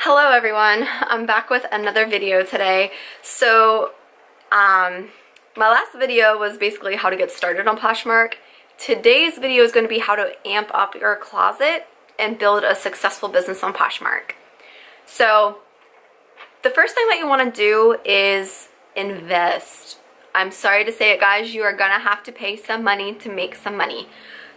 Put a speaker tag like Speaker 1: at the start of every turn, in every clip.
Speaker 1: Hello everyone, I'm back with another video today. So my last video was basically how to get started on Poshmark. Today's video is going to be how to amp up your closet and build a successful business on Poshmark. So the first thing that you want to do is invest. I'm sorry to say it, guys, you are gonna have to pay some money to make some money.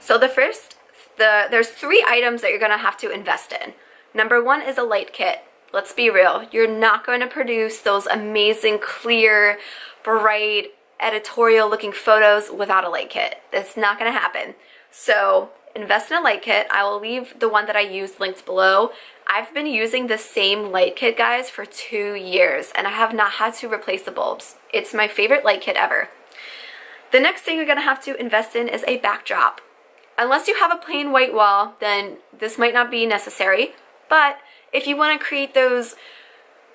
Speaker 1: So there's 3 items that you're gonna have to invest in. Number 1 is a light kit. Let's be real, you're not going to produce those amazing, clear, bright, editorial looking photos without a light kit. It's not going to happen. So invest in a light kit. I will leave the one that I used linked below. I've been using the same light kit, guys, for 2 years, and I have not had to replace the bulbs. It's my favorite light kit ever. The next thing you're going to have to invest in is a backdrop. Unless you have a plain white wall, then this might not be necessary. But if you want to create those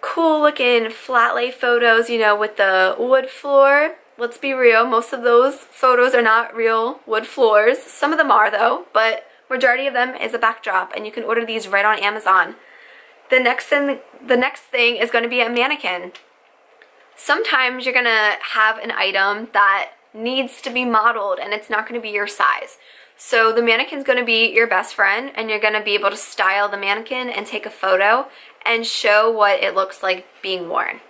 Speaker 1: cool looking flat lay photos, you know, with the wood floor, let's be real, most of those photos are not real wood floors. Some of them are though, but majority of them is a backdrop, and you can order these right on Amazon. The next thing is going to be a mannequin. Sometimes you're going to have an item that needs to be modeled and it's not going to be your size. So the mannequin's going to be your best friend, and you're going to be able to style the mannequin and take a photo and show what it looks like being worn.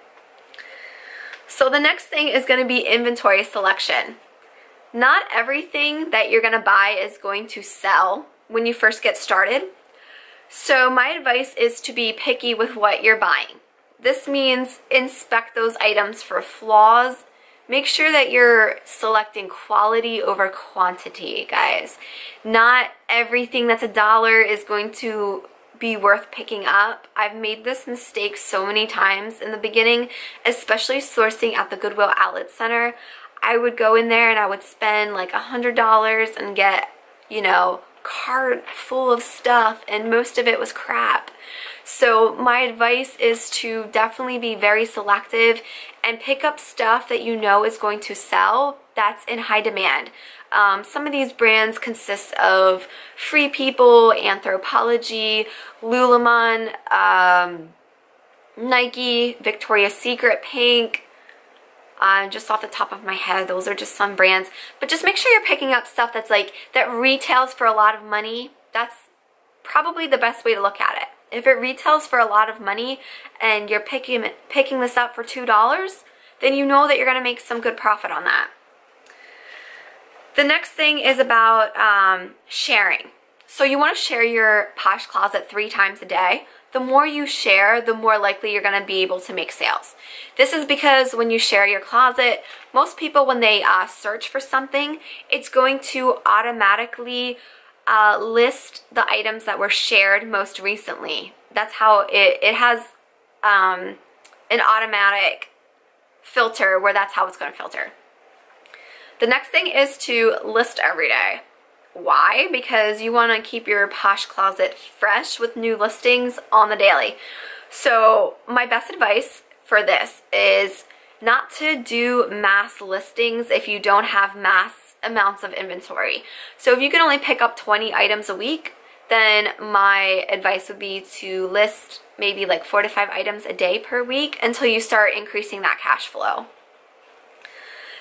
Speaker 1: So the next thing is going to be inventory selection. Not everything that you're going to buy is going to sell when you first get started. So my advice is to be picky with what you're buying. This means inspect those items for flaws. Make sure that you're selecting quality over quantity, guys. Not everything that's $1 is going to be worth picking up. I've made this mistake so many times in the beginning, especially sourcing at the Goodwill Outlet Center. I would go in there and I would spend like $100 and get, you know, cart full of stuff, and most of it was crap. So my advice is to definitely be very selective and pick up stuff that you know is going to sell, that's in high demand. Some of these brands consist of Free People, Anthropologie, Lululemon, Nike, Victoria's Secret, Pink. Just off the top of my head, those are just some brands. But just make sure you're picking up stuff that's that retails for a lot of money. That's probably the best way to look at it. If it retails for a lot of money and you're picking this up for $2, then you know that you're going to make some good profit on that. The next thing is about sharing. So you want to share your Posh closet 3 times a day. The more you share, the more likely you're going to be able to make sales. This is because when you share your closet, most people, when they search for something, it's going to automatically list the items that were shared most recently. That's how it has an automatic filter where that's how it's going to filter. The next thing is to list every day. Why? Because you want to keep your Posh closet fresh with new listings on the daily. So my best advice for this is not to do mass listings if you don't have mass amounts of inventory. So if you can only pick up 20 items a week, then my advice would be to list maybe like 4 to 5 items a day per week until you start increasing that cash flow.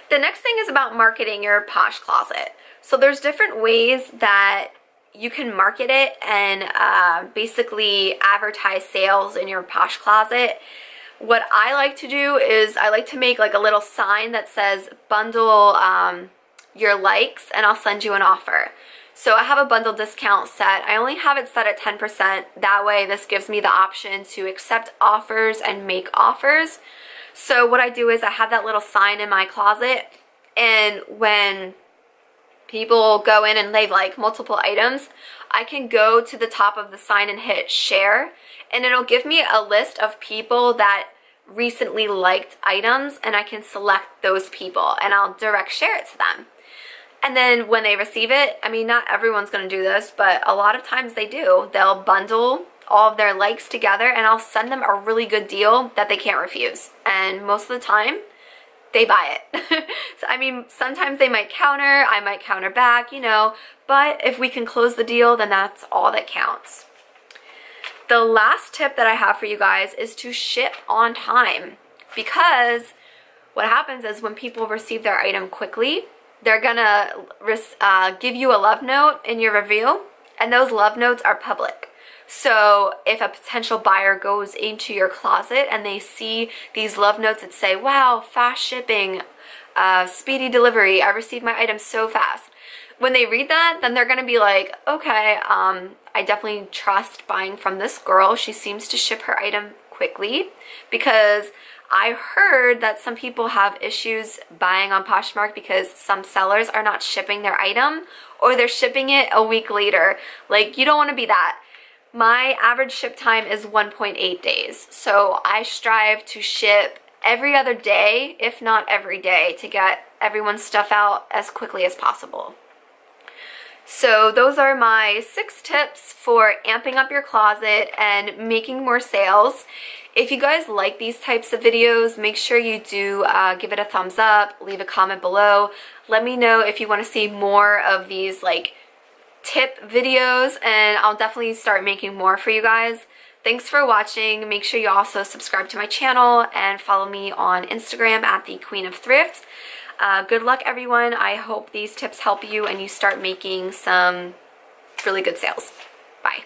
Speaker 1: The next thing is about marketing your Posh closet. So there's different ways that you can market it and basically advertise sales in your Posh closet. What I like to do is I like to make like a little sign that says bundle your likes and I'll send you an offer. So I have a bundle discount set. I only have it set at 10%. That way this gives me the option to accept offers and make offers. So what I do is I have that little sign in my closet, and when people go in and they like multiple items, I can go to the top of the sign and hit share, and it'll give me a list of people that recently liked items, and I can select those people and I'll direct share it to them. And then when they receive it, I mean, not everyone's going to do this, but a lot of times they do. They'll bundle all of their likes together, and I'll send them a really good deal that they can't refuse. And most of the time, they buy it. So, I mean, sometimes they might counter, I might counter back, you know, but if we can close the deal, then that's all that counts. The last tip that I have for you guys is to ship on time, because what happens is when people receive their item quickly, they're gonna give you a love note in your review, and those love notes are public. So if a potential buyer goes into your closet and they see these love notes that say, wow, fast shipping, speedy delivery, I received my item so fast. When they read that, then they're gonna be like, okay, I definitely trust buying from this girl. She seems to ship her item quickly, because I heard that some people have issues buying on Poshmark because some sellers are not shipping their item, or they're shipping it a week later. Like, you don't want to be that. My average ship time is 1.8 days. So I strive to ship every other day, if not every day, to get everyone's stuff out as quickly as possible. So those are my 6 tips for amping up your closet and making more sales. If you guys like these types of videos, make sure you do give it a thumbs up, leave a comment below. Let me know if you want to see more of these like tip videos, and I'll definitely start making more for you guys. Thanks for watching. Make sure you also subscribe to my channel and follow me on Instagram at the Queen of Thrift. Good luck, everyone. I hope these tips help you and you start making some really good sales. Bye.